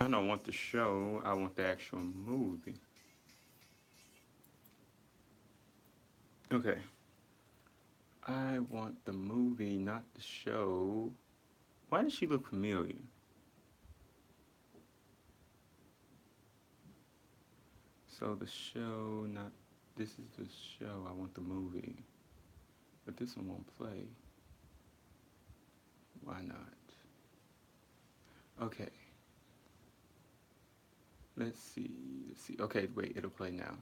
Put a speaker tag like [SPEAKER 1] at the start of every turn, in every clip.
[SPEAKER 1] I don't want the show. I want the actual movie. Okay. I want the movie, not the show. Why does she look familiar? So the show, not this is the show. I want the movie, but this one won't play. Why not? Okay. Let's see. Let's see. Okay, wait. It'll play now.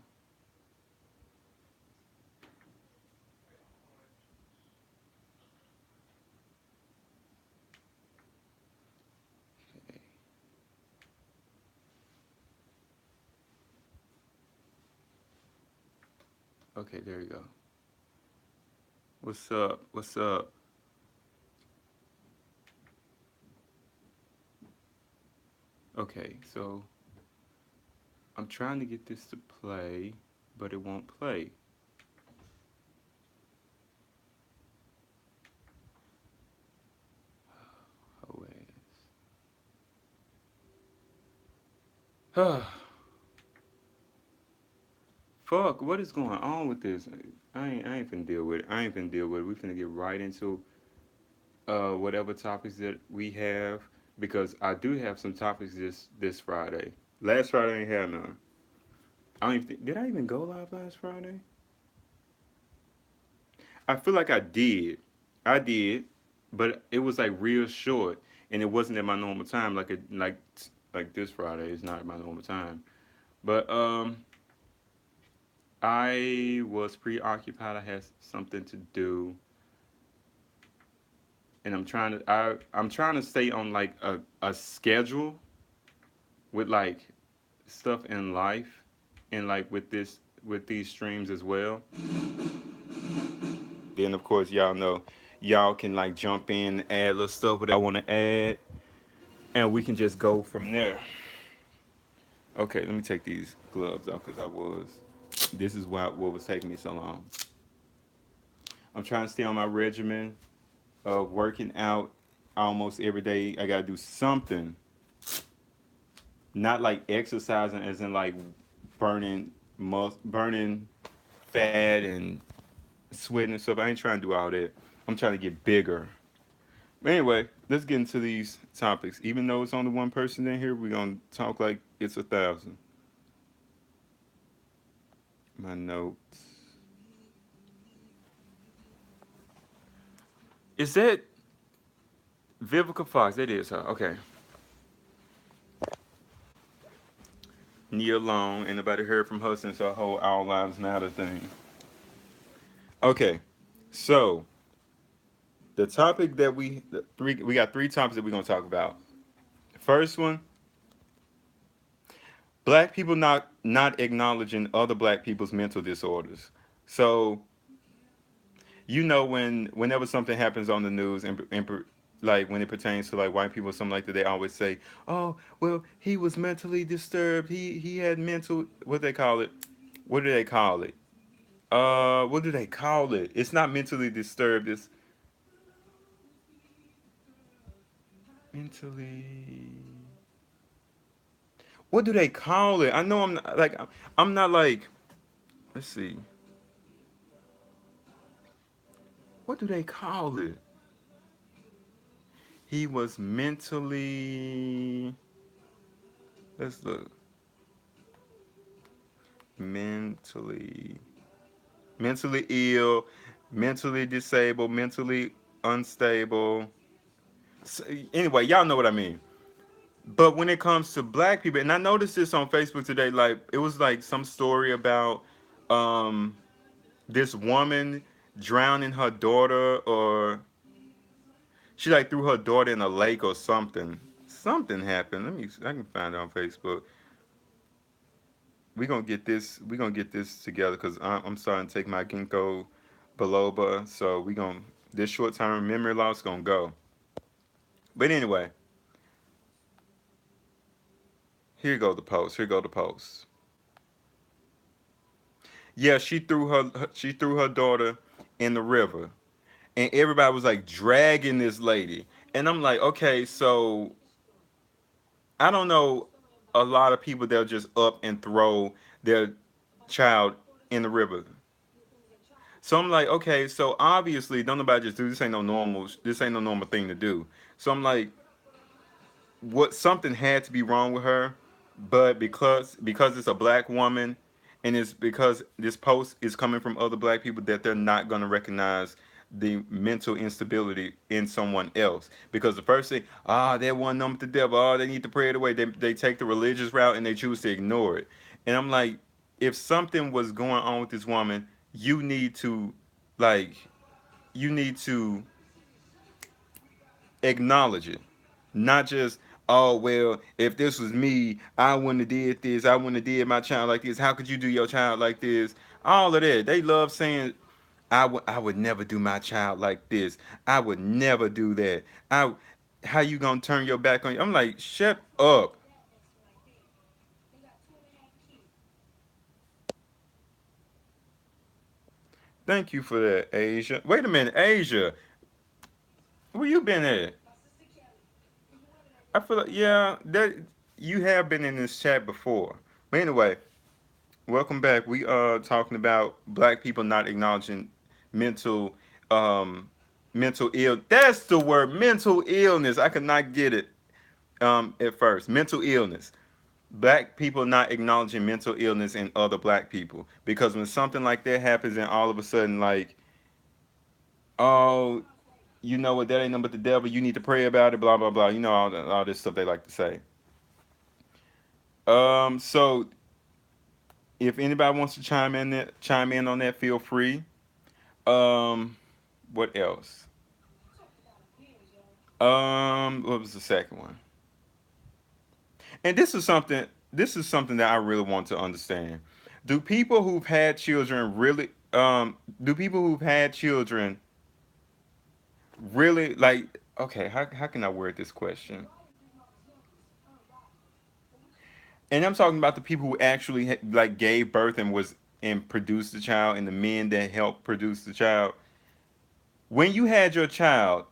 [SPEAKER 1] Okay. Okay. There you go. What's up? What's up? Okay. So I'm trying to get this to play, but it won't play. Oh, ass. Fuck, what is going on with this? I ain't finna deal with it. I ain't finna deal with it. We finna get right into whatever topics that we have because I do have some topics this Friday. Last Friday I ain't had none. I don't even did I even go live last Friday? I feel like I did. I did, but it was like real short and it wasn't at my normal time like this Friday is not at my normal time. But I was preoccupied. I had something to do and I'm trying to stay on like a schedule with like stuff in life and like with these streams as well. Then of course y'all know y'all can like jump in, add little stuff that I want to add, and we can just go from there. Okay, let me take these gloves off because I was. This is what was taking me so long. I'm trying to stay on my regimen of working out almost every day. I gotta do something, not like exercising as in like burning fat and sweating and stuff. I ain't trying to do all that. I'm trying to get bigger. But anyway, let's get into these topics. Even though it's only one person in here, we're gonna talk like it's 1,000. My notes. Is that Vivica Fox? It is her. Okay. Nia Long. Ain't nobody heard from her since her whole Our Lives Matter thing. Okay. So the topic that we got three topics that we're gonna talk about. The first one, black people not acknowledging other black people's mental disorders. So whenever something happens on the news and like when it pertains to like white people or something like that, they always say, "Oh, well, he was mentally disturbed. He had mental what they call it. What do they call it? What do they call it? It's not mentally disturbed. It's mentally. What do they call it? I know I'm not like. Let's see. What do they call it? He was mentally. Let's look. Mentally. Mentally ill, mentally disabled, mentally unstable. So, anyway, y'all know what I mean. But when it comes to black people, and I noticed this on Facebook today, like it was like some story about um this woman drowning her daughter, or she like threw her daughter in a lake or something. Something happened. I can find it on Facebook. We're gonna get this together because I'm starting to take my ginkgo biloba. So we gonna this short term memory loss gonna go. But anyway, here go the post. Here go the post. Yeah, she threw her daughter in the river, and everybody was like dragging this lady. And I'm like, okay, so I don't know. a lot of people that'll just up and throw their child in the river. So I'm like, okay, so obviously don't nobody just do this. Ain't no normal. This ain't no normal thing to do. So I'm like, what, something had to be wrong with her, but because it's a black woman, and it's because this post is coming from other black people, that they're not going to recognize the mental instability in someone else. Because the first thing, that one number the devil, they need to pray it away. They take the religious route and they choose to ignore it. And I'm like, if something was going on with this woman, you need to, like, you need to acknowledge it, not just, oh well, if this was me, I wouldn't have did this, I wouldn't have did my child like this, how could you do your child like this, all of that. They love saying, I would never do my child like this, I would never do that, I how you gonna turn your back on you? I'm like, shut up. Thank you for that, Asia. Wait a minute, Asia, where you been at? I feel like, yeah, that you have been in this chat before. But anyway, welcome back. We are talking about black people not acknowledging mental mental ill. That's the word, mental illness. I could not get it at first. Mental illness. Black people not acknowledging mental illness in other black people, because when something like that happens and all of a sudden, like, oh, you know what, that ain't nothing but the devil, you need to pray about it, blah blah blah, you know, all this stuff they like to say. So if anybody wants to chime in on that, feel free. Um, what else? What was the second one? And this is something. This is something that I really want to understand. Do people who've had children really? Do people who've had children really like? Okay, how can I word this question? And I'm talking about the people who actually like gave birth and was and produced the child, and the men that helped produce the child. When you had your child,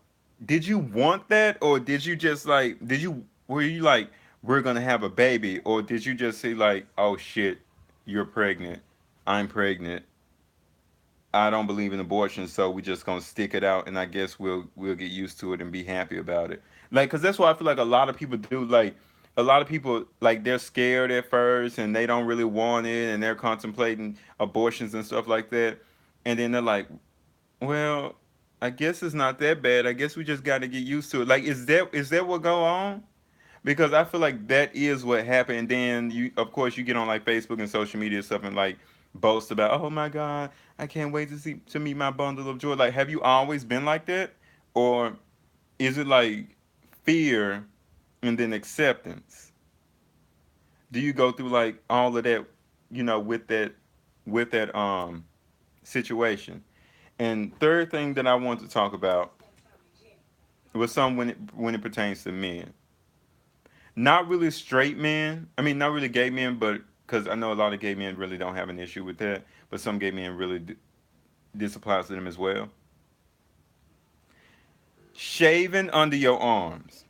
[SPEAKER 1] did you want that, or did you just like, did you, were you like, we're gonna have a baby, or did you just say like, oh shit, you're pregnant, I'm pregnant, I don't believe in abortion, so we just gonna stick it out, and I guess we'll get used to it and be happy about it. Like, cause that's what I feel like a lot of people do. Like, a lot of people, like, they're scared at first and they don't really want it, and they're contemplating abortions and stuff like that, and then they're like, well, I guess it's not that bad. I guess we just got to get used to it. Like, is that what go on? Because I feel like that is what happened. And then you, of course, you get on like Facebook and social media and stuff and like boast about, oh my God, I can't wait to meet my bundle of joy. Like, have you always been like that, or is it like fear and then acceptance? Do you go through like all of that, with that situation? And third thing that I want to talk about was some when it pertains to men. Not really straight men. I mean, not really gay men, but because I know a lot of gay men really don't have an issue with that, but some gay men really this applies to them as well. Shaving under your arms.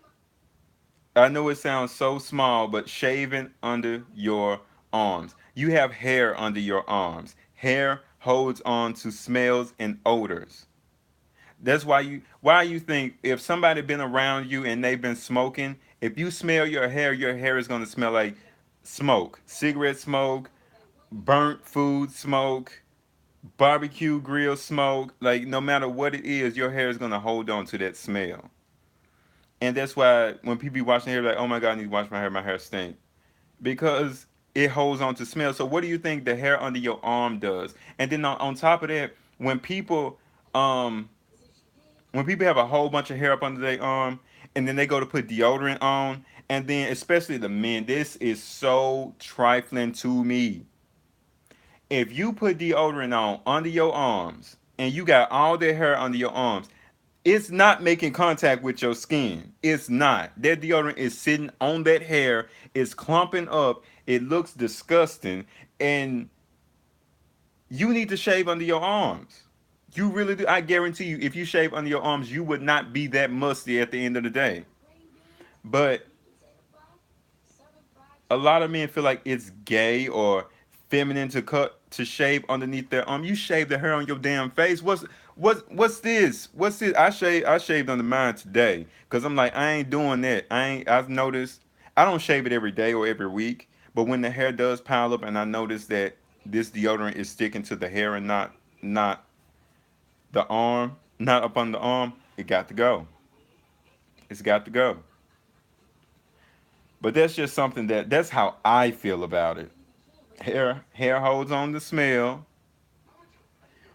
[SPEAKER 1] I know it sounds so small, but shaving under your arms. You have hair under your arms. Hair holds on to smells and odors. That's why you think if somebody been around you and they've been smoking, if you smell your hair is gonna smell like smoke, cigarette smoke, burnt food smoke, barbecue grill smoke. Like, no matter what it is, your hair is gonna hold on to that smell. And that's why when people be washing their hair, like, oh my God, I need to wash my hair stink. Because it holds on to smell. So what do you think the hair under your arm does? And then on top of that, um when people have a whole bunch of hair up under their arm and then they go to put deodorant on, and then especially the men, this is so trifling to me. If you put deodorant on under your arms and you got all that hair under your arms, it's not making contact with your skin. It's not. That deodorant is sitting on that hair, it's clumping up, it looks disgusting, and you need to shave under your arms. You really do. I guarantee you, if you shave under your arms, you would not be that musty at the end of the day. But A lot of men feel like it's gay or feminine to shave underneath their arm. You shave the hair on your damn face. What's this? What's this? I shaved under mine today because I'm like I ain't doing that. I've noticed I don't shave it every day or every week, but when the hair does pile up and I notice that this deodorant is sticking to the hair and not the arm, not up on the arm, it got to go. It's got to go. But that's just something that's how I feel about it. Hair holds on the smell.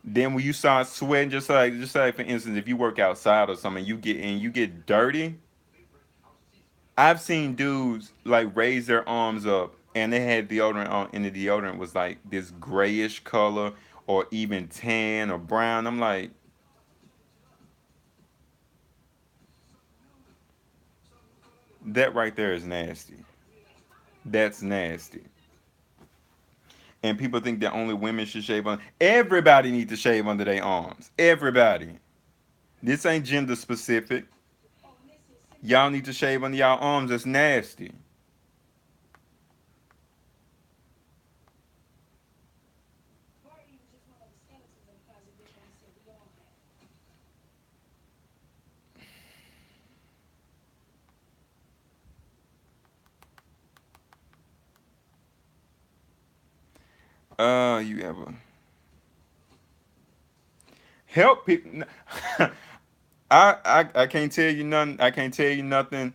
[SPEAKER 1] Then when you start sweating, just like for instance, if you work outside or something, you get dirty. I've seen dudes like raise their arms up and they had deodorant on, and the deodorant was like this grayish color or even tan or brown. I'm like, that right there is nasty. That's nasty. And people think that only women should shave on. Everybody needs to shave under their arms. Everybody. This ain't gender specific. Y'all need to shave under y'all arms. That's nasty. You ever help people? I can't tell you nothing. I can't tell you nothing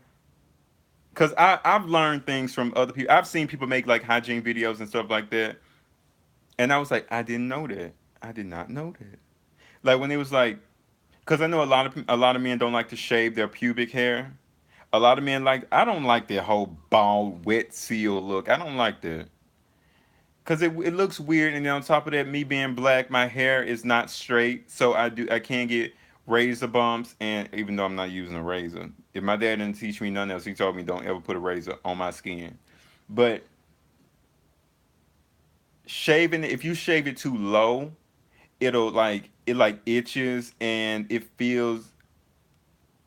[SPEAKER 1] because I've learned things from other people. I've seen people make like hygiene videos and stuff like that, and I was like, I didn't know that. I did not know that. Like when it was like, because I know a lot of men don't like to shave their pubic hair. A lot of men like I don't like that whole bald wet seal look. I don't like that. Cause it looks weird, and then on top of that, me being black, my hair is not straight, so I can't get razor bumps. And even though I'm not using a razor, if my dad didn't teach me nothing else, he told me don't ever put a razor on my skin. But shaving, if you shave it too low, it like itches and it feels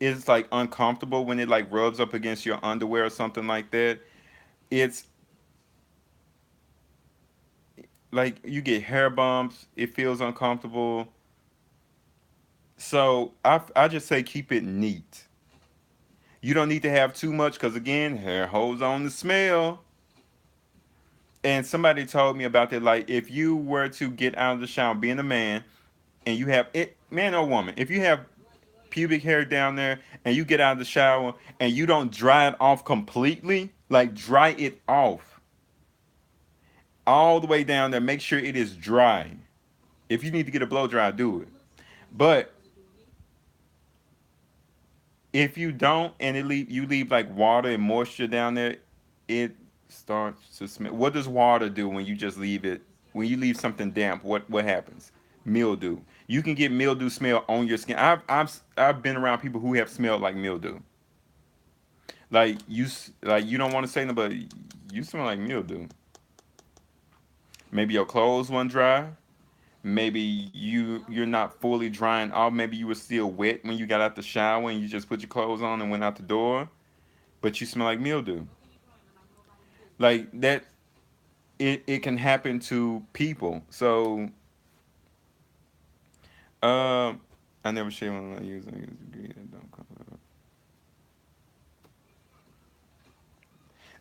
[SPEAKER 1] it's like uncomfortable when it like rubs up against your underwear or something like that. It's like you get hair bumps. It feels uncomfortable. So I just say keep it neat. You don't need to have too much because again, hair holds on the smell. And somebody told me about that. Like if you were to get out of the shower, being a man, and you have it, man or woman, if you have pubic hair down there and you get out of the shower and you don't dry it off completely, like dry it off all the way down there. Make sure it is dry. If you need to get a blow dry, do it. But if you don't and you leave like water and moisture down there, it starts to smell. What does water do when you just leave it? When you leave something damp, what happens? Mildew. You can get mildew smell on your skin. I've been around people who have smelled like mildew. Like you don't want to say no, but you smell like mildew. Maybe your clothes weren't dry. Maybe you're not fully drying off. Maybe you were still wet when you got out the shower and you just put your clothes on and went out the door, but you smell like mildew. Like that, it can happen to people. So, um, I never shave when I use it.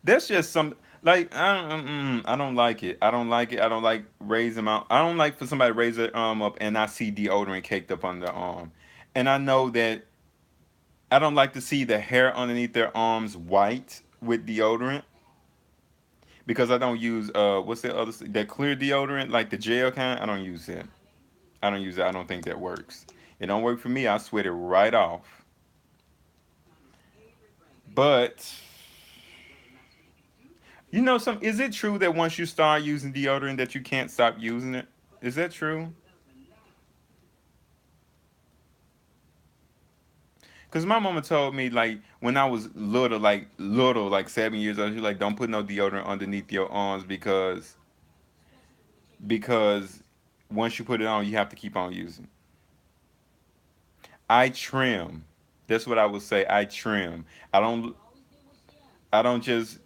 [SPEAKER 1] That's just some like I don't like it. I don't like it. I don't like raising my. I don't like for somebody to raise their arm up and I see deodorant caked up on their arm, and I know that I don't like to see the hair underneath their arms white with deodorant because I don't use what's the other that clear deodorant like the gel kind. I don't use that. I don't use it. I don't think that works. It don't work for me. I sweat it right off. But you know some is it true that once you start using deodorant that you can't stop using it? Is that true? Cause my mama told me like when I was little, like 7 years old, she was like, don't put no deodorant underneath your arms because once you put it on, you have to keep on using. I trim. That's what I would say. I trim. I don't. I don't just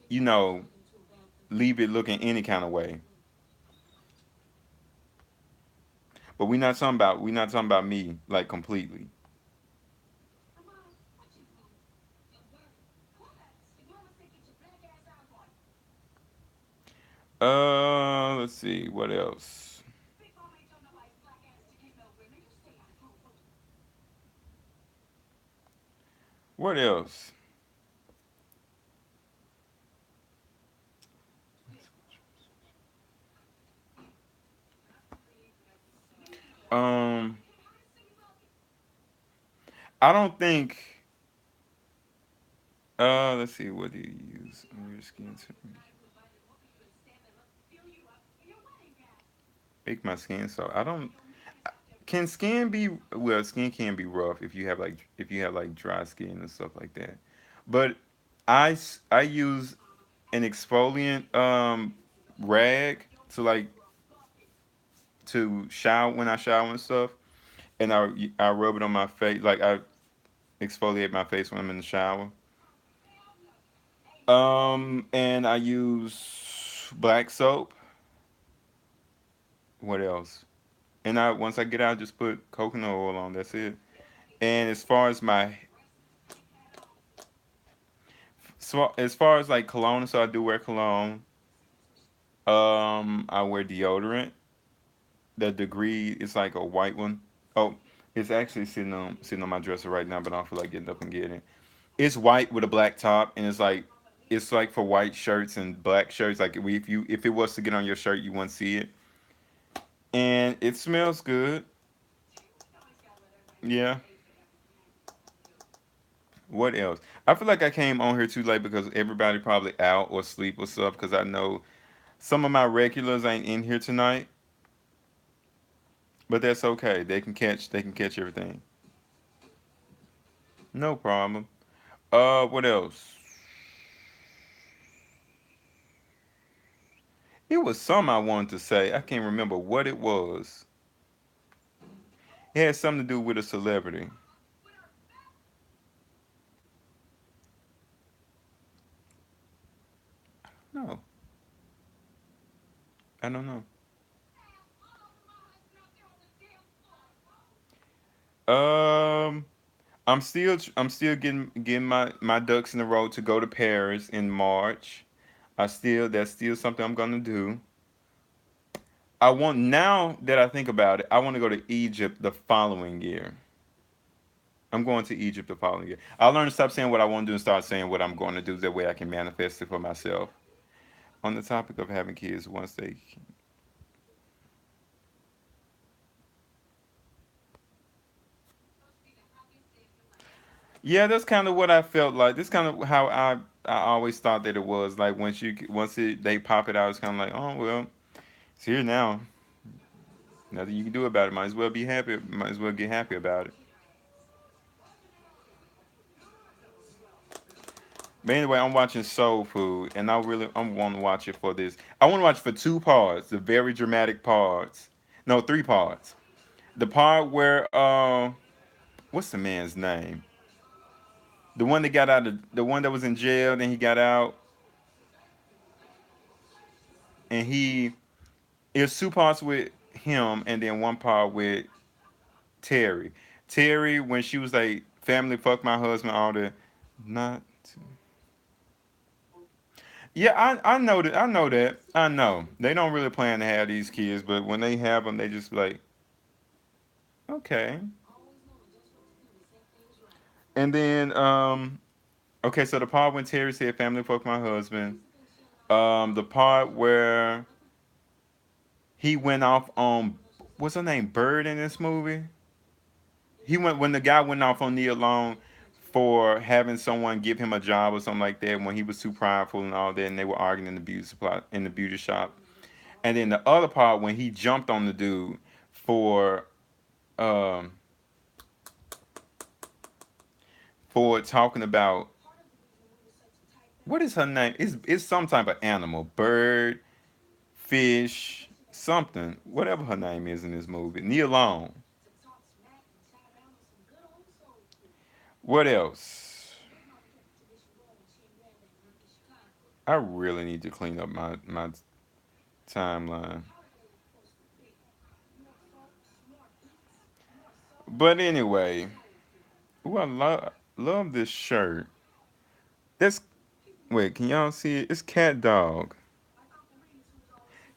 [SPEAKER 1] leave it looking any kind of way. But we not talking about me like completely. Let's see what else. What else? Um, I don't think. Let's see. What do you use on your skin to make my skin so? I don't. Can skin be well? Skin can be rough if you have like dry skin and stuff like that. But I use an exfoliant rag to like to shower when I shower and stuff, and I rub it on my face like I exfoliate my face when I'm in the shower. And I use black soap. What else? And I once I get out, just put coconut oil on. That's it. And as far as like cologne, so I do wear cologne. I wear deodorant. The degree is like a white one. Oh, it's actually sitting on my dresser right now, but I don't feel like getting up and getting it. It's white with a black top, and it's like for white shirts and black shirts. Like if it was to get on your shirt, you wouldn't see it, and it smells good. Yeah. What else? I feel like I came on here too late because everybody probably out or sleep or stuff. Because I know some of my regulars ain't in here tonight, but that's okay. They can catch everything. No problem. What else? It was some I wanted to say. I can't remember what it was. It had something to do with a celebrity. No, I don't know. Um, I'm still getting my ducks in a row to go to Paris in March. That's still something I'm gonna do. Now that I think about it, I want to go to Egypt the following year. I'm going to Egypt the following year. I'll learn to stop saying what I want to do and start saying what I'm going to do. That way I can manifest it for myself. On the topic of having kids, once they, yeah, that's kind of what I felt like. This kind of how I always thought that it was. Like they pop it out, it's kind of like, oh well, it's here now. Nothing you can do about it. Might as well be happy. Might as well get happy about it. But anyway, I'm watching Soul Food, and I want to watch it for this. I want to watch for two parts, the very dramatic parts. No, three parts. The part where what's the man's name? The one that was in jail, then he got out, and it was two parts with him, and then one part with Terry. Terry, when she was like, "Family, fuck my husband," all the not. Yeah, I know that. I know that. I know they don't really plan to have these kids, but when they have them, they just like, okay. And then okay, so the part when Terry said, "Family, fuck my husband." The part where he went off on what's her name, Bird in this movie. He went when the guy went off on Nia Long for having someone give him a job or something like that when he was too prideful and all that, and they were arguing in the beauty shop. And then the other part when he jumped on the dude for um for talking about what is her name? It's some type of animal, bird, fish, something, whatever her name is in this movie. Nia Long. What else? I really need to clean up my timeline. But anyway, ooh, I love this shirt. This wait, can y'all see it? It's cat dog.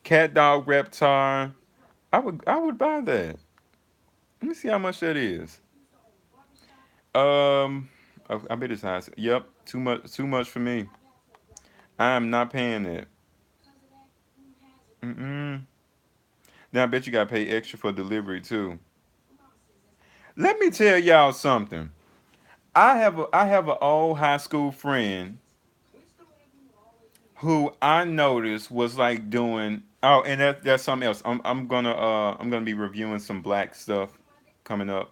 [SPEAKER 1] Cat dog reptar. I would buy that. Let me see how much that is. I bet it's high. Yep, too much for me. I am not paying it. Mm-mm. Now I bet you gotta pay extra for delivery too. Let me tell y'all something. I have an old high school friend who I noticed was like doing. Oh, and that's something else. I'm gonna be reviewing some black stuff coming up.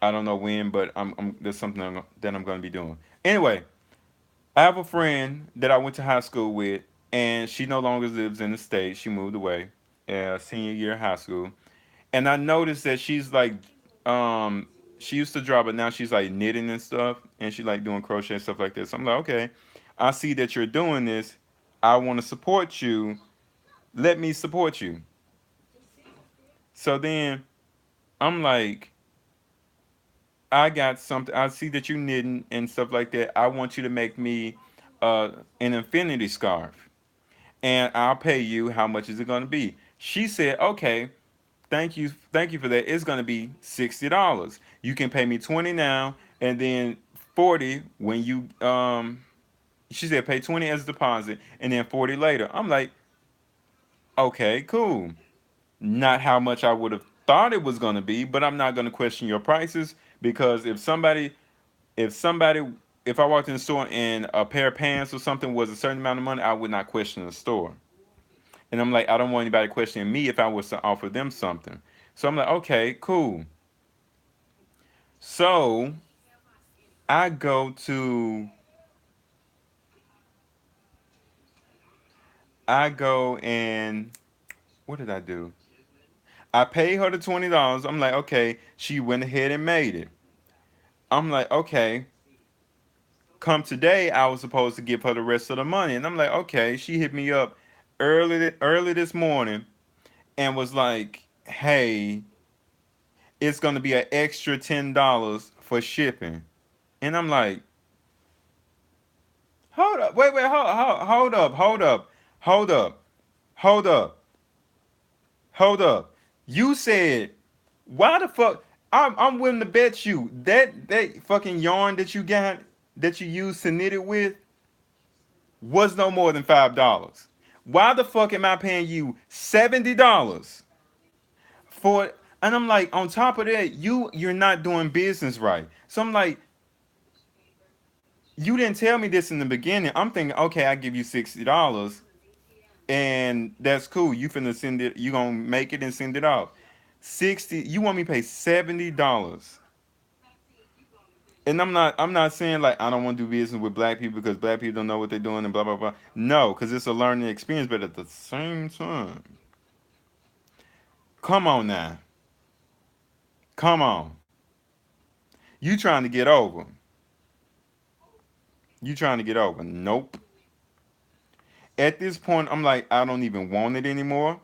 [SPEAKER 1] I don't know when, but there's something that I'm gonna be doing. Anyway, I have a friend that I went to high school with, and she no longer lives in the state. She moved away, senior year of high school, and I noticed that she's like, um, she used to draw, but now she's like knitting and stuff, and she like doing crochet and stuff like this. So I'm like, okay, I see that you're doing this. I want to support you. Let me support you. So then I'm like, I got something. I see that you knitting and stuff like that. I want you to make me an infinity scarf, and I'll pay you. How much is it going to be? She said, okay, thank you for that. It's going to be $60. You can pay me 20 now, and then 40 when you She said pay 20 as a deposit, and then 40 later. I'm like, okay, cool. Not how much I would have thought it was going to be, but I'm not going to question your prices because if somebody if I walked in the store and a pair of pants or something was a certain amount of money, I would not question the store. And I'm like, I don't want anybody questioning me if I was to offer them something. So I'm like, okay, cool. So I go to I go and what did I do? I paid her the $20. I'm like, okay, she went ahead and made it. I'm like, okay, come today, I was supposed to give her the rest of the money. And I'm like, okay, she hit me up early this morning and was like, hey, it's gonna be an extra $10 for shipping. And I'm like, hold up, wait, hold up, hold up, hold up. You said, why the fuck? I'm willing to bet you that fucking yarn that you got that you used to knit it with was no more than $5. Why the fuck am I paying you $70 for? And I'm like, on top of that, you're not doing business right. So I'm like, you didn't tell me this in the beginning. I'm thinking, okay, I give you $60, and that's cool. You finna send it. You gonna make it and send it off. 60. You want me to pay $70? And I'm not saying like I don't want to do business with black people because black people don't know what they're doing and blah blah blah. No, because it's a learning experience. But at the same time, come on now, come on. You trying to get over? You trying to get over? Nope. At this point, I'm like, I don't even want it anymore.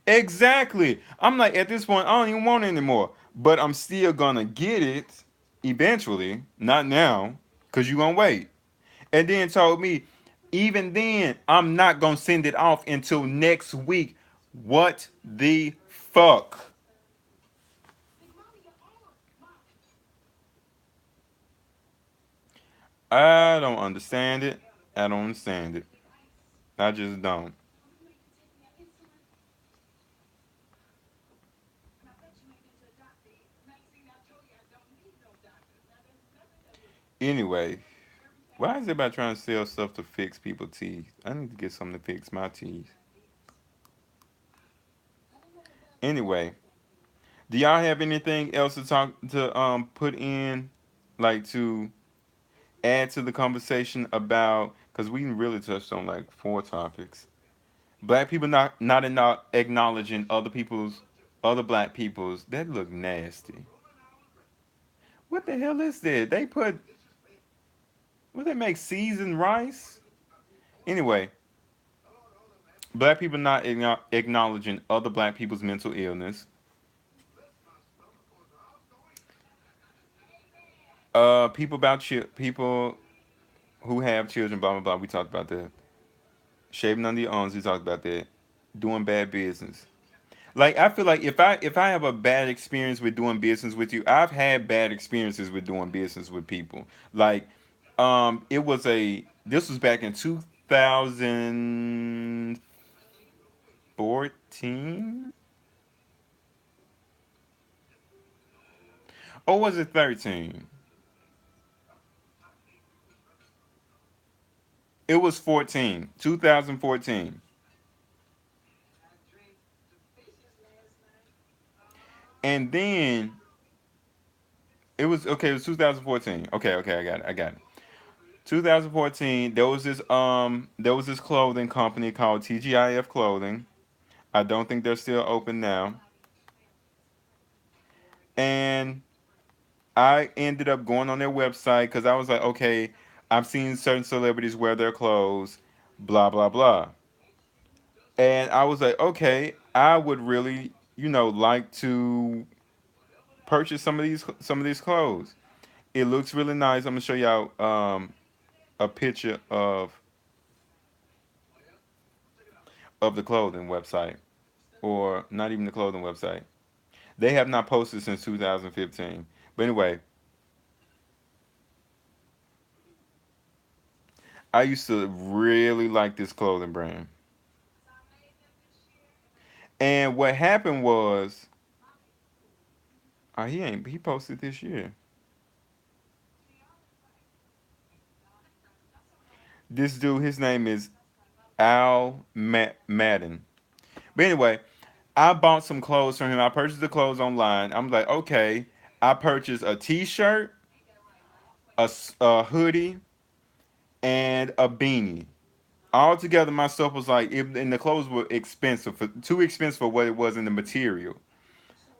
[SPEAKER 1] Exactly. I'm like, at this point, I don't even want it anymore. But I'm still gonna get it eventually. Not now, cause you gonna wait. And then told me, even then, I'm not gonna send it off until next week. What the fuck? I don't understand it. I don't understand it. I just don't. Anyway, why is everybody trying to sell stuff to fix people's teeth? I need to get something to fix my teeth. Anyway, do y'all have anything else to talk to put in, like to add to the conversation about? Because we really touched on like four topics. Black people not acknowledging other black peoples. That look nasty. What the hell is that? They put what they make seasoned rice? Anyway, black people not acknowledging other black people's mental illness. People about people who have children, blah blah blah. We talked about that. Shaving under your arms. We talked about that. Doing bad business. Like I feel like if I have a bad experience with doing business with you, I've had bad experiences with doing business with people. Like, it was a this was back in 2014, or was it 13? It was 14, 2014. And then it was okay. It was 2014. Okay, okay, I got it. I got it. 2014. There was this clothing company called TGIF Clothing. I don't think they're still open now. And I ended up going on their website because I was like, okay, I've seen certain celebrities wear their clothes, blah blah blah. And I was like, okay, I would really, like to purchase some of these clothes. It looks really nice. I'm gonna show y'all a picture of the clothing website, or not even the clothing website. They have not posted since 2015. But anyway, I used to really like this clothing brand. And what happened was, he posted this year. This dude, his name is Madden. But anyway, I bought some clothes from him. I purchased the clothes online. I'm like, okay. I purchased a T-shirt, a hoodie, and a beanie. All together, my stuff was like, and the clothes were expensive, too expensive for what it was in the material.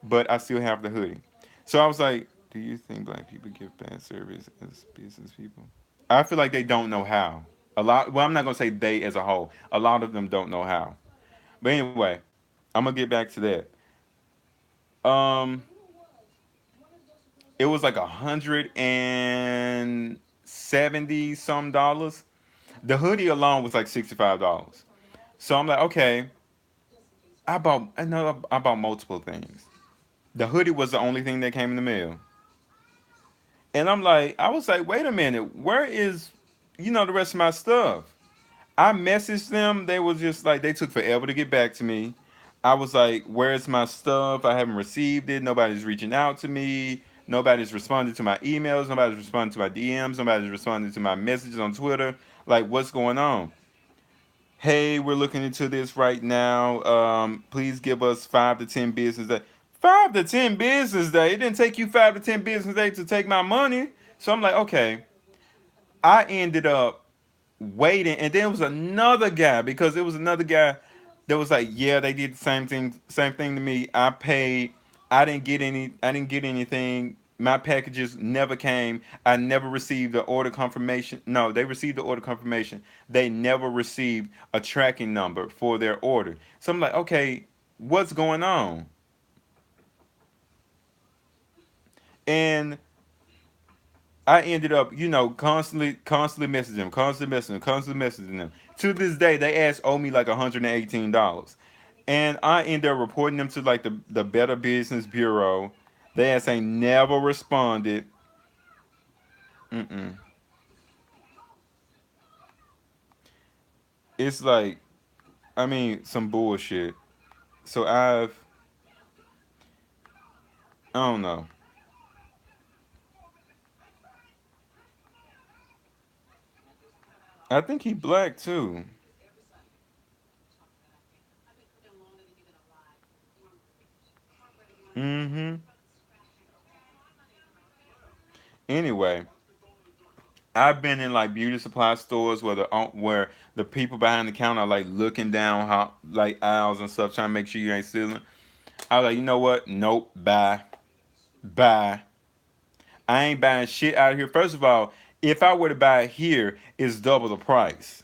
[SPEAKER 1] But I still have the hoodie. So I was like, do you think black people give bad service as business people? I feel like they don't know how. A lot. Well, I'm not gonna say they as a whole. A lot of them don't know how. But anyway, I'm gonna get back to that. It was like $170 some. The hoodie alone was like $65. So I'm like, okay. I bought multiple things. The hoodie was the only thing that came in the mail. And I was like, wait a minute, where is, the rest of my stuff? I messaged them. They was just like, they took forever to get back to me. I was like, where's my stuff? I haven't received it. Nobody's reaching out to me. Nobody's responding to my emails. Nobody's responding to my DMs. Nobody's responding to my messages on Twitter. Like, what's going on? Hey, we're looking into this right now. Please give us 5 to 10 business days. 5 to 10 business days. It didn't take you 5 to 10 business days to take my money. So I'm like, okay. I ended up waiting, and then it was another guy, because it was another guy that was like, yeah, they did the same thing to me. I paid. I didn't get anything. My packages never came. I never received the order confirmation. No, they received the order confirmation. They never received a tracking number for their order. So I'm like, okay, what's going on? And I ended up, constantly messaging them. To this day, they owe me like $118, and I ended up reporting them to like the Better Business Bureau. They ain't never responded. Mm-mm. It's like, I mean, some bullshit. So I don't know. I think he black too. Mm-hmm. Anyway, I've been in like beauty supply stores where the people behind the counter are like looking down how like aisles and stuff, trying to make sure you ain't stealing. I was like, you know what? Nope, bye, bye. I ain't buying shit out of here. First of all, if I were to buy it here, it's double the price.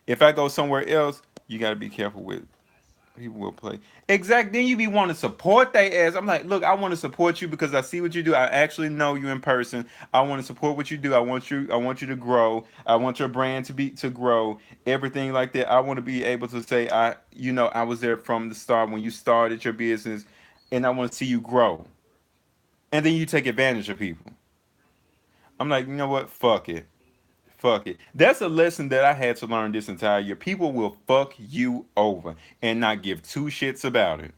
[SPEAKER 1] If I go somewhere else, you got to be careful with people will play. Exactly. Then you be want to support they ass. I'm like, look, I want to support you because I see what you do. I actually know you in person. I want to support what you do. I want you to grow. I want your brand to grow. Everything like that. I want to be able to say I was there from the start when you started your business, and I want to see you grow. And then you take advantage of people. I'm like, you know what? Fuck it. Fuck it. That's a lesson that I had to learn this entire year. People will fuck you over and not give two shits about it.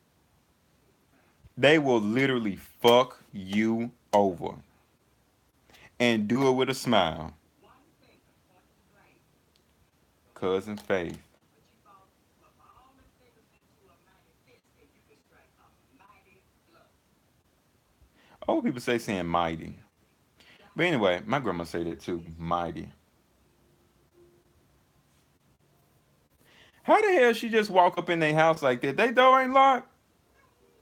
[SPEAKER 1] They will literally fuck you over and do it with a smile. Cousin Faith. Old people saying mighty. But anyway, my grandma say that too. Mighty. How the hell she just walk up in their house like that? They door ain't locked.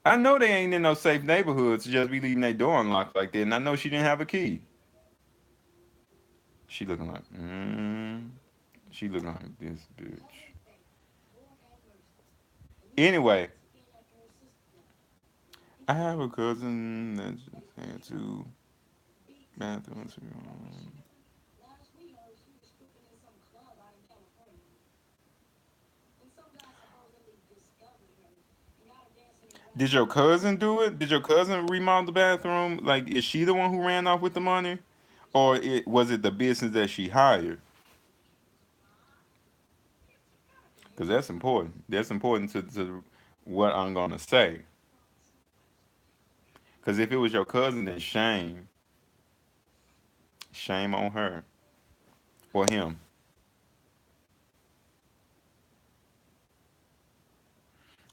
[SPEAKER 1] I know they ain't in no safe neighborhoods to just be leaving their door unlocked like that. And I know she didn't have a key. She looking like, she looking like this bitch. Anyway, I have a cousin that just had two bathrooms. Did your cousin do it? Did your cousin remodel the bathroom? Like, is she the one who ran off with the money, or was it the business that she hired? Because that's important. That's important to what I'm gonna say. Because if it was your cousin, then shame on her or him.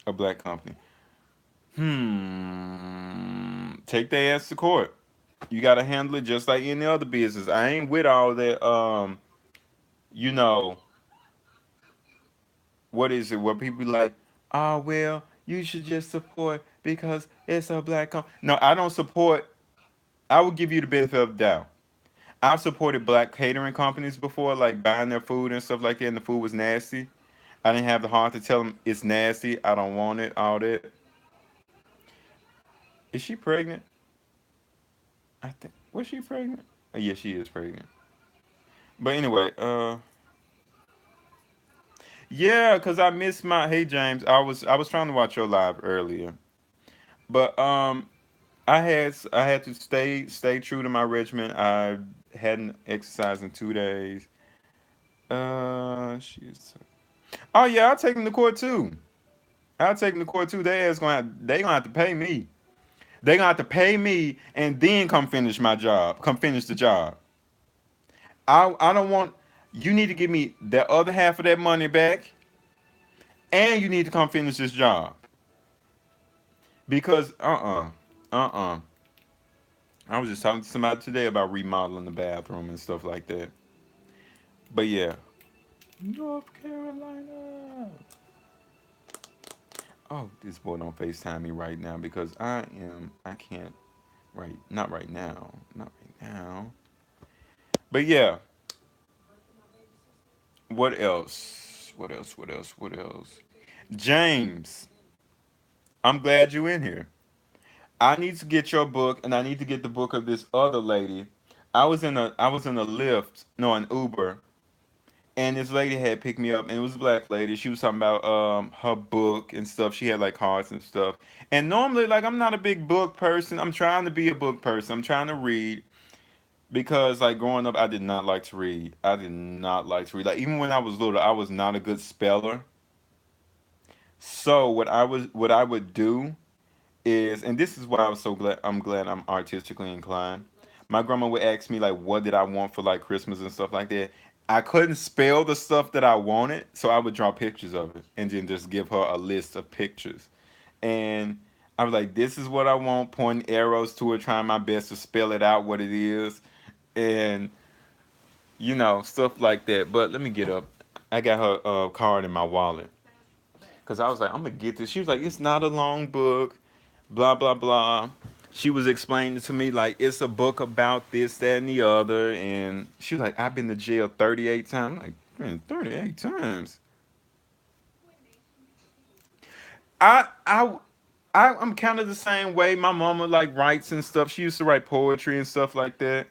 [SPEAKER 1] A black company. Take their ass to court. You gotta handle it just like any other business. I ain't with all that. You know what is it? Where people like, oh well, you should just support because it's a black company. No, I don't support. I will give you the benefit of the doubt. I've supported black catering companies before, like buying their food and stuff like that, and the food was nasty. I didn't have the heart to tell them it's nasty. I don't want it. All that. Is she pregnant? I think was she pregnant? Yeah, she is pregnant. But anyway, yeah, cause I missed my. Hey James, I was trying to watch your live earlier, but I had to stay true to my regimen. I hadn't exercised in 2 days. She's. Oh yeah, I'll take them to court too. I'll take them to court too. They gonna have to pay me. They gonna have to pay me and then come finish my job. Come finish the job. I don't want. You need to give me the other half of that money back, and you need to come finish this job because uh. I was just talking to somebody today about remodeling the bathroom and stuff like that. But yeah, North Carolina. Oh, this boy don't FaceTime me right now because I can't not right now. Not right now. But yeah, what else? What else? What else? What else? James, I'm glad you in here. I need to get your book and I need to get the book of this other lady. I was in a Lyft, no, an Uber, and this lady had picked me up and it was a black lady. She was talking about her book and stuff. She had like cards and stuff. And normally like I'm not a big book person. I'm trying to be a book person. I'm trying to read because like growing up I did not like to read. I did not like to read. Like even when I was little, I was not a good speller. So what I would do is, and this is why I'm glad I'm artistically inclined. My grandma would ask me like what did I want for like Christmas and stuff like that. I couldn't spell the stuff that I wanted, so I would draw pictures of it and then just give her a list of pictures. And I was like, this is what I want, pointing arrows to it, trying my best to spell it out what it is. And stuff like that. But let me get up. I got her card in my wallet. Cause I was like, I'm gonna get this. She was like, it's not a long book, blah blah blah. She was explaining to me like it's a book about this, that, and the other. And she was like, I've been to jail 38 times. I'm like, Man, 38 times. I I I'm kind of the same way. My mama like writes and stuff. She used to write poetry and stuff like that.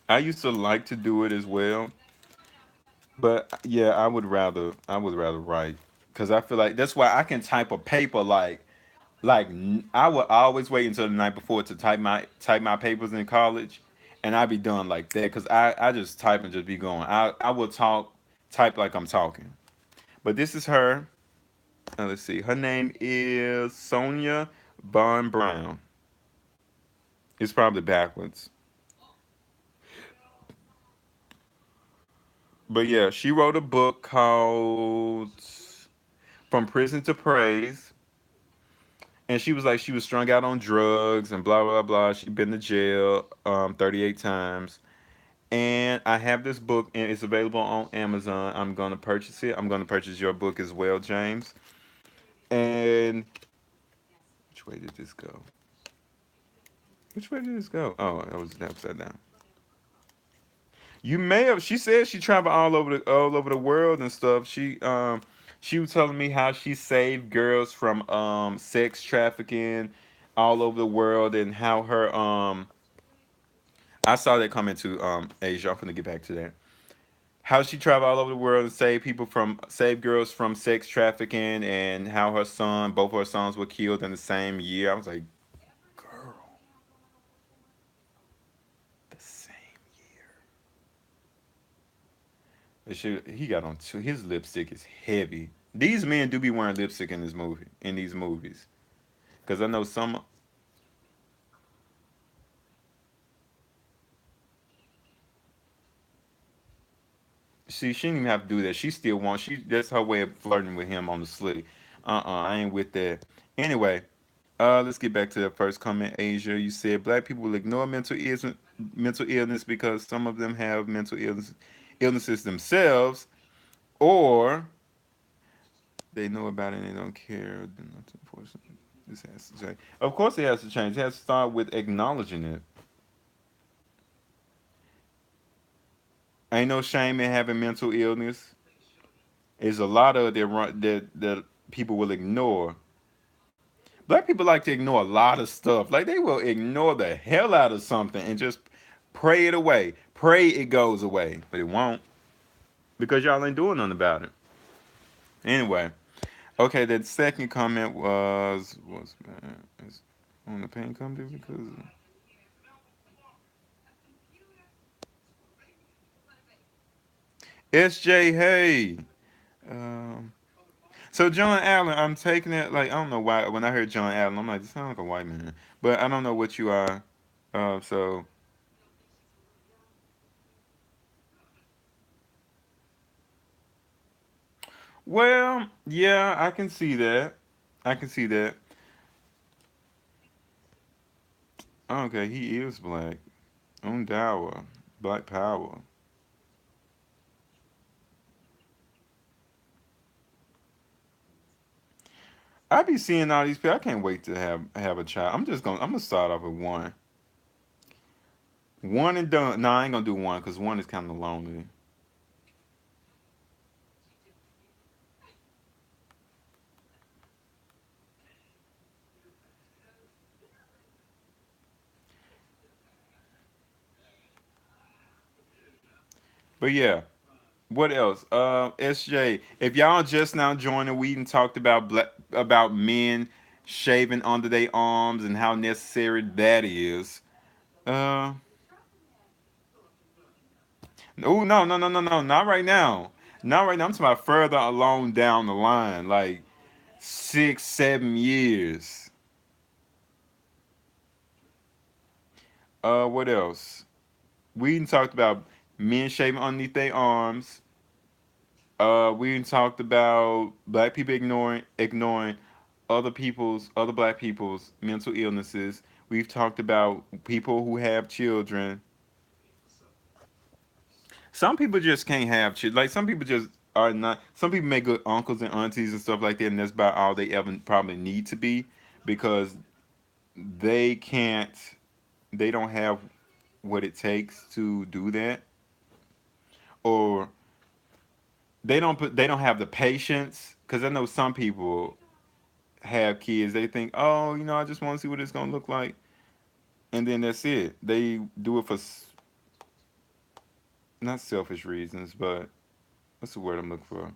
[SPEAKER 1] I used to like to do it as well. But yeah, I would rather write because I feel like that's why I can type a paper I would always wait until the night before to type my papers in college, and I'd be done like that because I just type and just be going. I will type like I'm talking. But this is her. Let's see. Her name is Sonia Bond Brown. It's probably backwards. But yeah, she wrote a book called From Prison to Praise. And she was like, she was strung out on drugs and blah, blah, blah. She'd been to jail 38 times. And I have this book and it's available on Amazon. I'm going to purchase it. I'm going to purchase your book as well, James. And which way did this go? Which way did this go? Oh, I was upside down. You may have. She said she traveled all over the world and stuff. She was telling me how she saved girls from sex trafficking all over the world and how her I saw that coming to Asia. I'm gonna get back to that. How she traveled all over the world and saved girls from sex trafficking and how both her sons were killed in the same year. I was like, girl, the same year. He got on two. His lipstick is heavy. These men do be wearing lipstick in these movies, because I know some. See, she didn't even have to do that. She still wants. That's her way of flirting with him on the slick. I ain't with that. Anyway, let's get back to the first comment. Asia, you said black people will ignore mental illness because some of them have illnesses themselves, or they know about it and they don't care. This has to change. Of course, it has to change. It has to start with acknowledging it. Ain't no shame in having mental illness. There's a lot of that people will ignore. Black people like to ignore a lot of stuff. Like they will ignore the hell out of something and just pray it away. Pray it goes away, but it won't because y'all ain't doing nothing about it. Anyway, okay. That second comment was is on the pain company because SJ. Hey. Um, So John Allen, I'm taking it like I don't know why when I heard John Allen, I'm like, this sounds like a white man, but I don't know what you are. So well, yeah, I can see that. I can see that. Okay, he is black. Undawa, Black Power. I be seeing all these people. I can't wait to have a child. I'm gonna start off with one, one and done. No, I ain't gonna do one because one is kind of lonely. But yeah, what else? SJ, if y'all just now joining, we done talked about men shaving under their arms and how necessary that is. Uh, oh no, no, no, no, no, not right now. Not right now. I'm talking about further along down the line, like 6, 7 years. What else? We done talked about men shaving underneath their arms. We done talked about black people ignoring other black people's mental illnesses. We've talked about people who have children. Some people just can't have children. Like some people just are not. Some people make good uncles and aunties and stuff like that, and that's about all they ever probably need to be because they can't. They don't have what it takes to do that, or they don't have the patience, because I know some people have kids, they think, oh, I just want to see what it's gonna look like, and then that's it. They do it for not selfish reasons, but what's the word I'm looking for?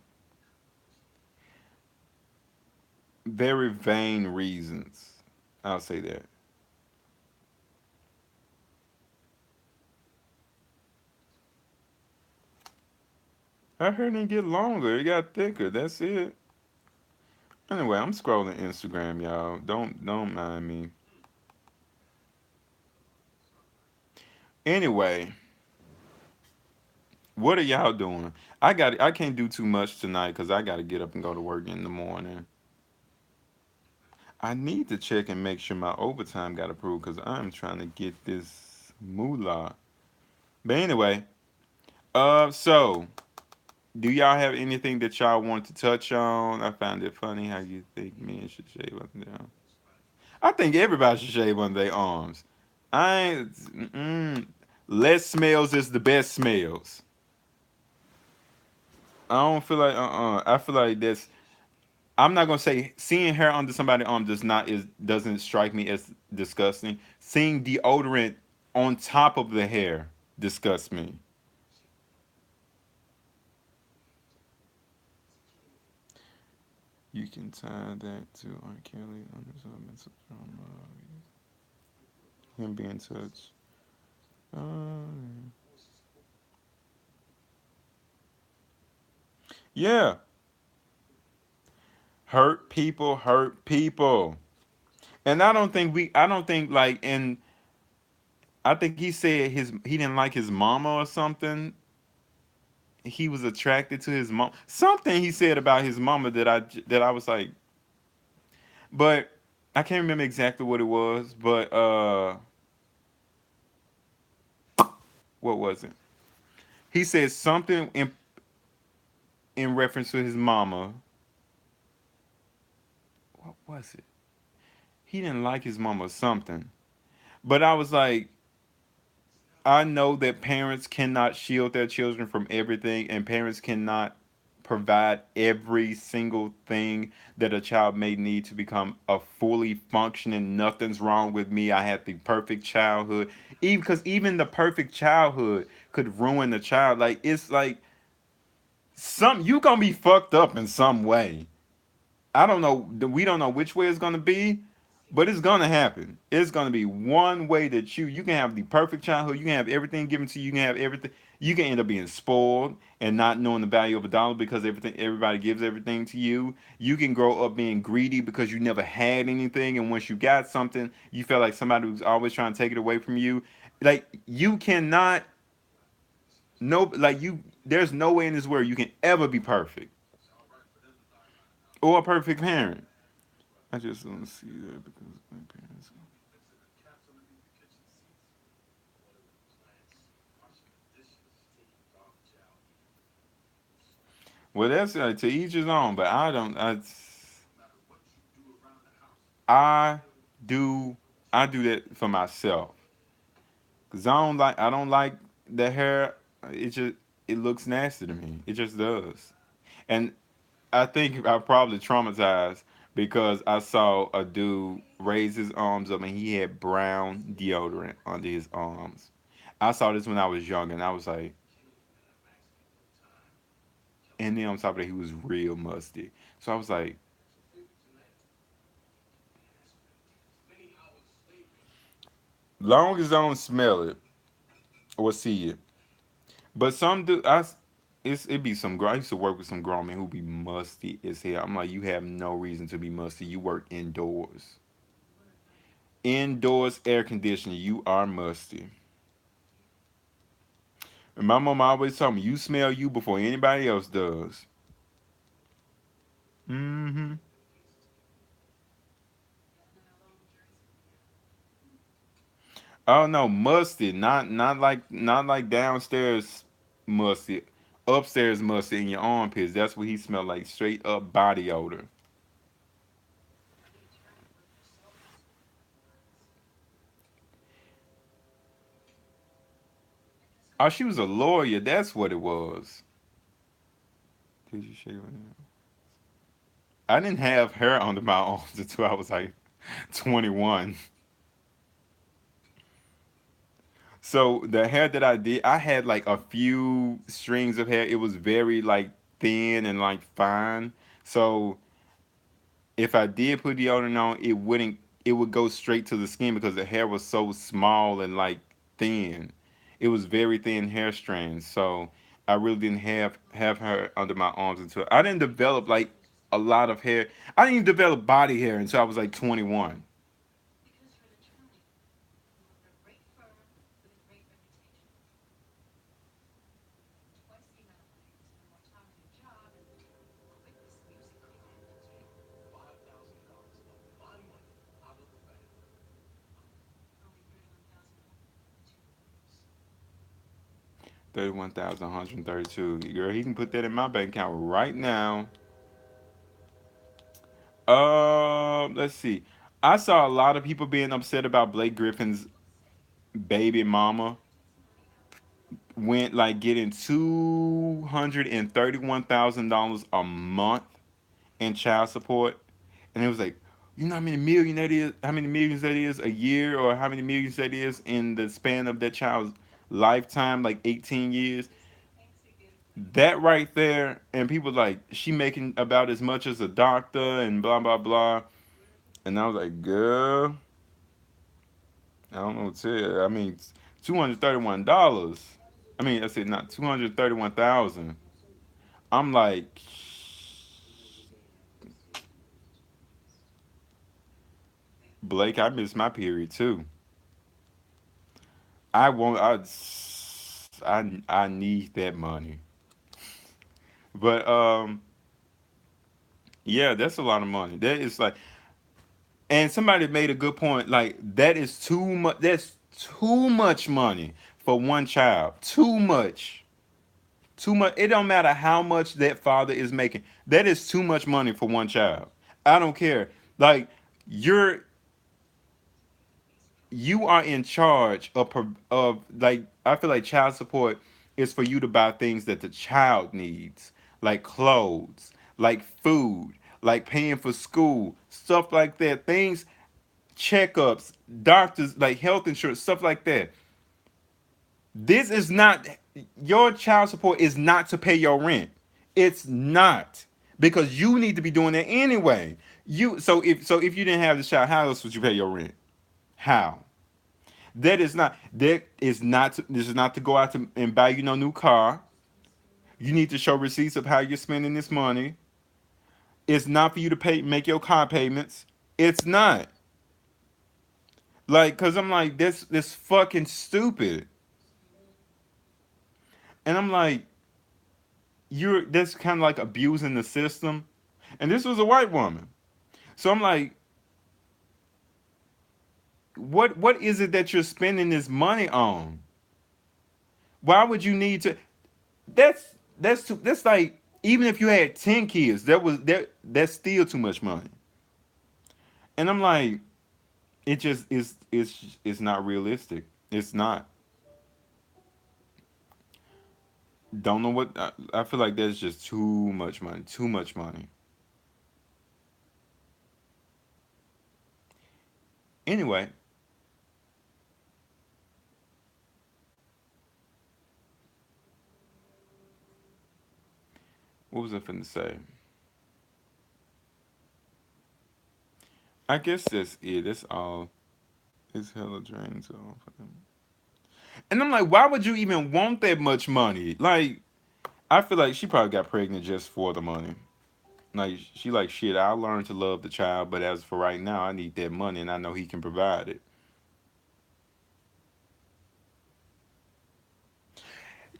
[SPEAKER 1] Very vain reasons. I'll say that. I heard it get longer. It got thicker. That's it. Anyway, I'm scrolling Instagram, y'all. Don't mind me. Anyway, what are y'all doing? I can't do too much tonight because I got to get up and go to work in the morning. I need to check and make sure my overtime got approved because I'm trying to get this moolah. But anyway, so do y'all have anything that y'all want to touch on? I found it funny how you think men should shave up and down. I think everybody should shave under their arms. I ain't. Less smells is the best smells. I don't feel like I feel like that's. I'm not gonna say seeing hair under somebody's arm doesn't strike me as disgusting. Seeing deodorant on top of the hair disgusts me. You can tie that to R. Kelly under some mental trauma. Him being touched. Uh, yeah, hurt people, hurt people. And I don't think like, and I think he said he didn't like his mama or something. He was attracted to his mom. Something he said about his mama that I was like, but I can't remember exactly what it was. But what was it? He said something in reference to his mama. What was it? He didn't like his mama or something. But I was like, I know that parents cannot shield their children from everything, and parents cannot provide every single thing that a child may need to become a fully functioning. Nothing's wrong with me. I had the perfect childhood. Even because even the perfect childhood could ruin the child. Like it's like some you gonna be fucked up in some way. I don't know. We don't know which way it's gonna be, but it's gonna happen. It's gonna be one way that you can have the perfect childhood. You can have everything given to you. You can have everything. You can end up being spoiled and not knowing the value of a dollar because everybody gives everything to you. You can grow up being greedy because you never had anything, and once you got something, you felt like somebody was always trying to take it away from you. Like you cannot no like you. There's no way in this world you can ever be perfect or a perfect parent. I just don't see that because my parents. Well, that's to each his own, but I don't. I do. I do that for myself because I don't like the hair. It looks nasty to me. It just does, and I think I probably traumatized because I saw a dude raise his arms up and he had brown deodorant under his arms. I saw this when I was young, and I was like, and then on top of that, he was real musty. So I was like, long as I don't smell it or see it. But some do. It be some. I used to work with some grown men who be musty as hell. I'm like, you have no reason to be musty. You work indoors. Indoors air conditioning. You are musty. And my mom always told me, you smell you before anybody else does. Mm-hmm. Oh no, musty. Not like downstairs musty. Upstairs musty in your armpits. That's what he smelled like. Straight up body odor. Oh, she was a lawyer. That's what it was. PG Shade. I didn't have hair under my arms until I was like 21. So the hair that I did, I had like a few strings of hair. It was very like thin and like fine. So if I did put deodorant on, it would go straight to the skin because the hair was so small and like thin. It was very thin hair strands. So I really didn't have hair under my arms until I didn't develop like a lot of hair. I didn't even develop body hair until I was like 21. $31,132. Girl, he can put that in my bank account right now. Let's see. I saw a lot of people being upset about Blake Griffin's baby mama went like getting $231,000 a month in child support, and it was like, you know how many million that is, how many millions that is a year, or how many millions that is in the span of that child's lifetime, like 18 years. That right there, and people like she making about as much as a doctor and blah blah blah, and I was like, girl, I don't know what to tell you. I mean, $231. I mean, I said not 231,000. I'm like, Blake, I missed my period too. I want, I need that money. But yeah, that's a lot of money. That is like, and somebody made a good point. Like that is too much. That's too much money for one child. Too much. Too much. It don't matter how much that father is making. That is too much money for one child. I don't care. Like you're you are in charge of like I feel like child support is for you to buy things that the child needs, like clothes, like food, like paying for school, stuff like that. Things, checkups, doctors, like health insurance, stuff like that. This is not your child support is not to pay your rent. It's not because you need to be doing it anyway. If you didn't have the child, how else would you pay your rent? How? This is not to go out and buy you no new car. You need to show receipts of how you're spending this money. It's not for you to make your car payments. It's not. Like, cause I'm like, this fucking stupid. And I'm like, you're that's kind of like abusing the system. And this was a white woman. So I'm like, what is it that you're spending this money on? Why would you need to that's like even if you had 10 kids, that's still too much money. And I'm like, it just is it's not realistic. It's not. Don't know what I feel like that's just too much money. Too much money. Anyway, what was I finna say? I guess that's it. That's all. It's hella draining to all for them. And I'm like, why would you even want that much money? Like, I feel like she probably got pregnant just for the money. Like she like shit. I learned to love the child, but as for right now, I need that money, and I know he can provide it.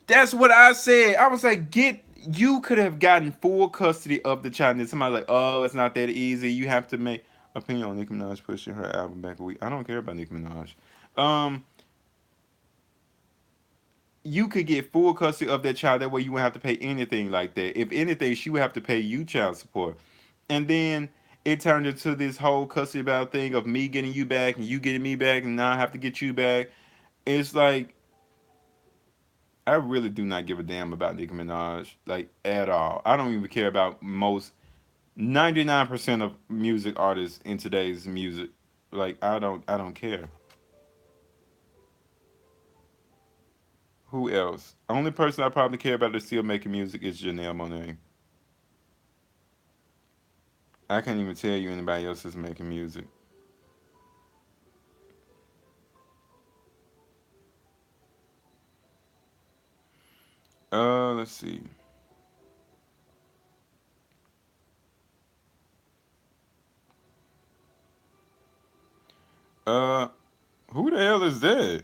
[SPEAKER 1] That's what I said. I was like, get you could have gotten full custody of the child. And somebody like, oh, it's not that easy. You have to make opinion on Nicki Minaj pushing her album back a week. I don't care about Nicki Minaj. Um, you could get full custody of that child. That way, you wouldn't have to pay anything like that. If anything, she would have to pay you child support. And then it turned into this whole custody about thing of me getting you back and you getting me back, and now I have to get you back. It's like I really do not give a damn about Nicki Minaj, like at all. I don't even care about most 99% of music artists in today's music. Like I don't care. Who else? Only person I probably care about that's still making music is Janelle Monáe. I can't even tell you anybody else is making music. Let's see. Uh, who the hell is that?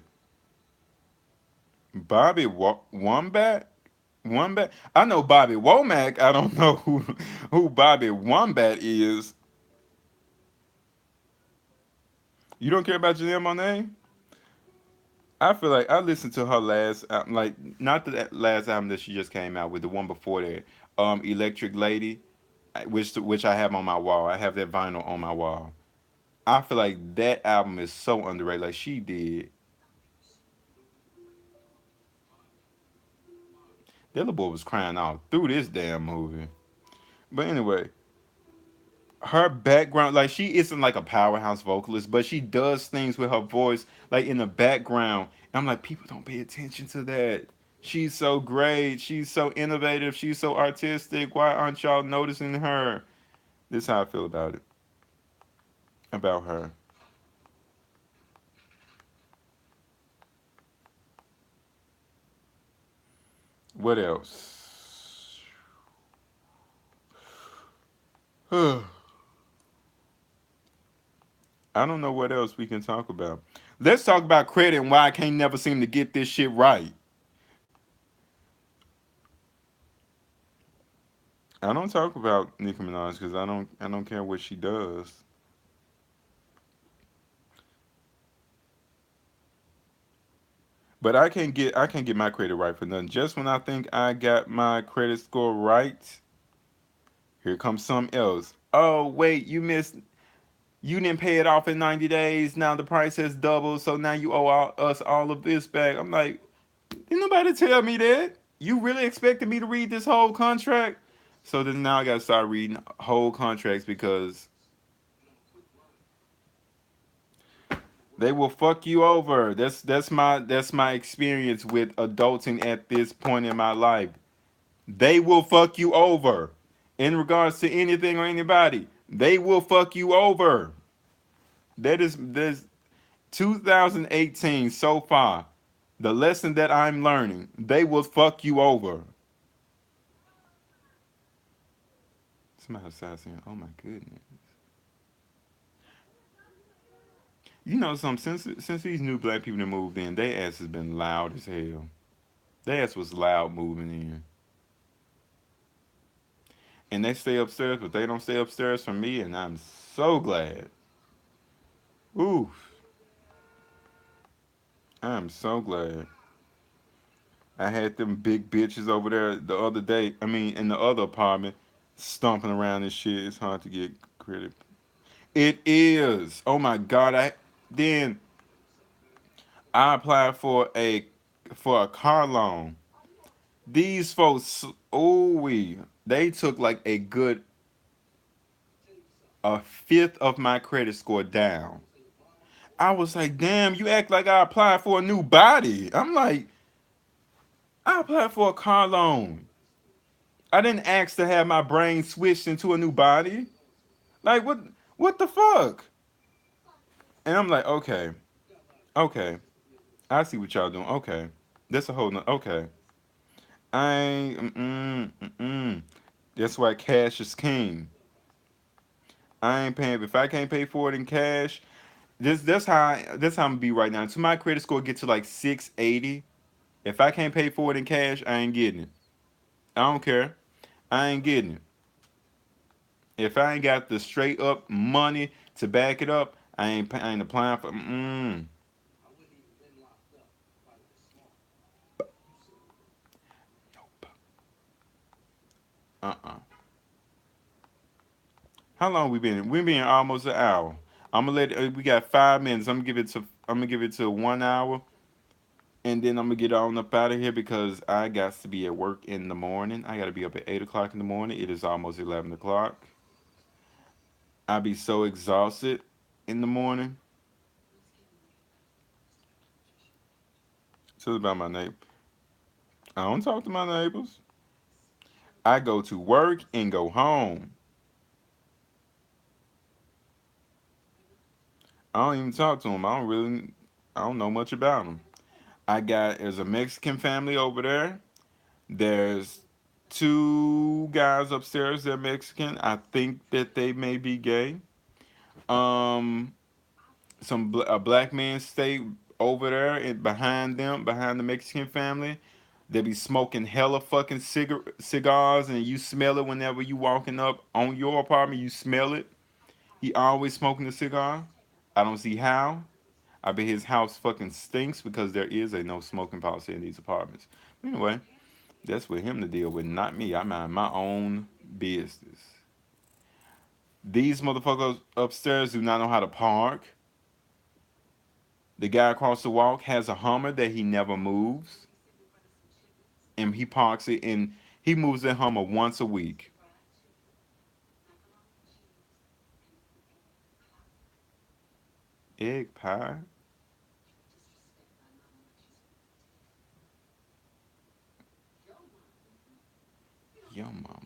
[SPEAKER 1] Bobby Wombat? Wombat? I know Bobby Womack. I don't know who Bobby Wombat is. You don't care about Janelle Monáe? I feel like I listened to her last, like not the last album that she just came out with, the one before that, Electric Lady, which I have on my wall. I have that vinyl on my wall. I feel like that album is so underrated. Like she did, that little boy was crying out through this damn movie. But anyway, her background, like she isn't like a powerhouse vocalist, but she does things with her voice, like in the background. And I'm like, people don't pay attention to that. She's so great. She's so innovative. She's so artistic. Why aren't y'all noticing her? This is how I feel about it. About her. What else? I don't know what else we can talk about. Let's talk about credit and why I can't never seem to get this shit right. I don't talk about Nicki Minaj because I don't care what she does. But I can't get my credit right for nothing. Just when I think I got my credit score right, here comes something else. Oh wait, you didn't pay it off in 90 days. Now the price has doubled, so now you owe us all of this back. I'm like, didn't nobody tell me that? You really expected me to read this whole contract? So then now I gotta start reading whole contracts because they will fuck you over. That's my experience with adulting at this point in my life. They will fuck you over. In regards to anything or anybody, they will fuck you over. That is this 2018 so far. The lesson that I'm learning, they will fuck you over. Somebody outside saying, "Oh my goodness." You know something? Since these new black people that moved in, their ass has been loud as hell. Their ass was loud moving in, and they stay upstairs, but they don't stay upstairs from me, and I'm so glad. Ooh, I'm so glad. I had them big bitches over there the other day. I mean, in the other apartment, stomping around and shit. It's hard to get credit. It is. Oh my god! Then I applied for a car loan. These folks, oh they took like a fifth of my credit score down. I was like, damn, you act like I applied for a new body. I'm like, I applied for a car loan. I didn't ask to have my brain switched into a new body. Like what the fuck? And I'm like, okay, okay. I see what y'all doing. Okay. That's a whole okay. I ain't That's why cash is king. I ain't paying if I can't pay for it in cash. That's how I'm gonna be right now. Until my credit score get to like 680. If I can't pay for it in cash, I ain't getting it. I don't care. I ain't getting it. If I ain't got the straight up money to back it up, I ain't applying for. Uh. How long we been? We been almost an hour. I'm gonna let. We got 5 minutes. I'm gonna give it to 1 hour. And then I'm gonna get on up out of here because I got to be at work in the morning. I gotta be up at 8 o'clock in the morning. It is almost 11 o'clock. I be so exhausted in the morning. So about my neighbor. I don't talk to my neighbors. I go to work and go home. I don't even talk to them. I don't know much about them. There's a Mexican family over there. There's two guys upstairs that are Mexican. I think that they may be gay. Um, a black man stay over there and behind them, behind the Mexican family. They be smoking hella fucking cigars, and you smell it whenever you walking up on your apartment. You smell it. He always smoking a cigar. I don't see how. I bet his house fucking stinks because there is a no smoking policy in these apartments. Anyway, that's with him to deal with, not me. I mind my own business. These motherfuckers upstairs do not know how to park. The guy across the walk has a Hummer that he never moves, and he parks it and he moves that Hummer once a week. Egg pie? Yo, mama.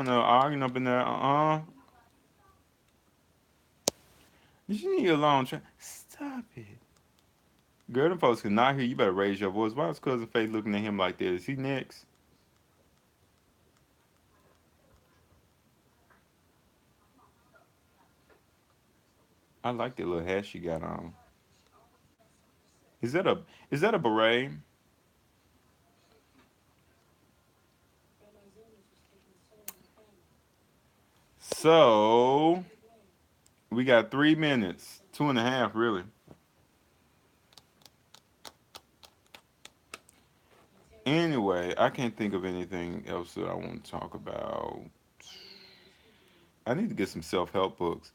[SPEAKER 1] No arguing up in there. You need a long try. Stop it. Girl, them folks cannot hear you. Better raise your voice. Why is Cousin Faith looking at him like this? Is he next? I like that little hat she got on. Is that a is that a beret? So we got 3 minutes, 2.5 really. Anyway, I can't think of anything else that I want to talk about. I need to get some self help books.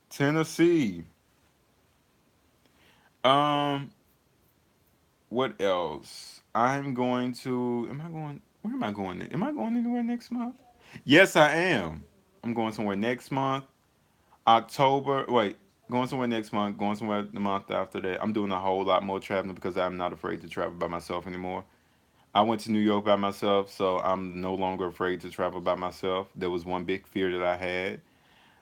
[SPEAKER 1] Tennessee. Um, what else? I'm going to. Am I going? Where am I going? Am I going anywhere next month? Yes, I am. I'm going somewhere next month. October. Wait, going somewhere next month. Going somewhere the month after that. I'm doing a whole lot more traveling because I'm not afraid to travel by myself anymore. I went to New York by myself, so I'm no longer afraid to travel by myself. There was one big fear that I had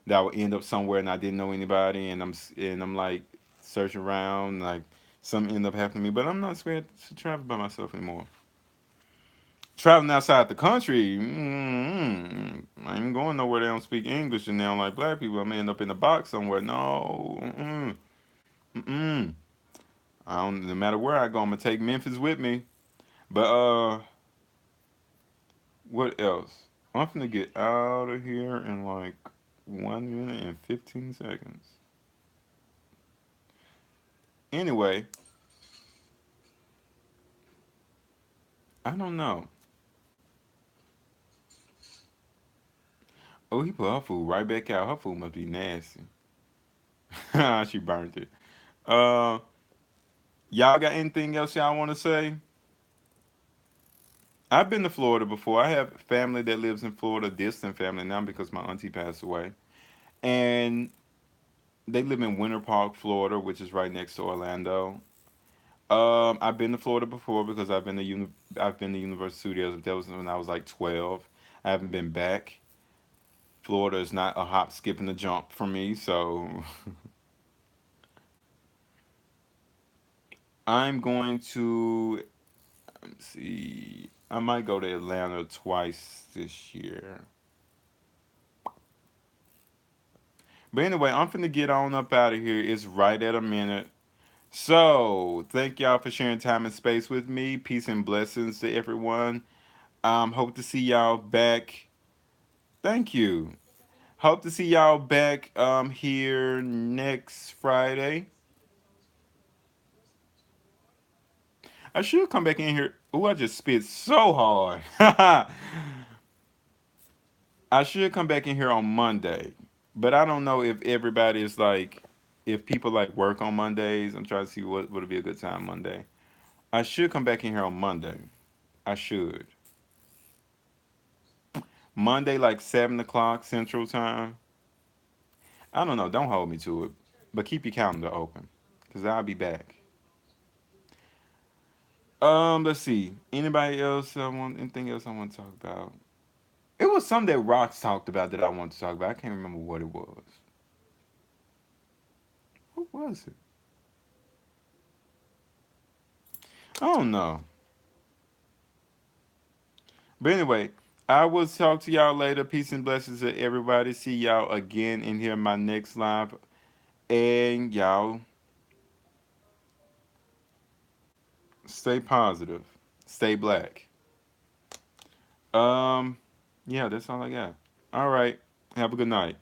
[SPEAKER 1] that I would end up somewhere and I didn't know anybody, and I'm like searching around, like something end up happening to me. But I'm not scared to travel by myself anymore. Traveling outside the country, I ain't going nowhere they don't speak English and they don't like black people. I may end up in a box somewhere. No, mm-mm. I don't. No matter where I go, I'm gonna take Memphis with me. But what else? I'm gonna get out of here in like 1 minute and 15 seconds. Anyway, I don't know. Oh, he put her food right back out. Her food must be nasty. She burnt it. Uh, y'all got anything else y'all want to say? I've been to Florida before. I have family that lives in Florida, distant family now because my auntie passed away, and they live in Winter Park, Florida, which is right next to Orlando. I've been to Florida before because I've been to Universal Studios. That was when I was like 12. I haven't been back. Florida is not a hop, skip, and a jump for me, so I'm going to let's see. I might go to Atlanta twice this year. But anyway, I'm finna get on up out of here. It's right at a minute. So, thank y'all for sharing time and space with me. Peace and blessings to everyone. Hope to see y'all back. Thank you. Hope to see y'all back here next Friday. I should come back in here. Oh, I just spit so hard. I should come back in here on Monday, but I don't know if everybody is like, if people like work on Mondays. I'm trying to see what would be a good time Monday. I should come back in here on Monday. I should. Monday, like 7 o'clock Central Time. I don't know. Don't hold me to it, but keep your calendar open, cause I'll be back. Let's see. Anybody else? Anything else I want to talk about? It was something that Rocks talked about that I wanted to talk about. I can't remember what it was. What was it? I don't know. But anyway, I will talk to y'all later. Peace and blessings to everybody. See y'all again in here in my next live. And y'all stay positive. Stay black. Um, yeah, that's all I got. All right. Have a good night.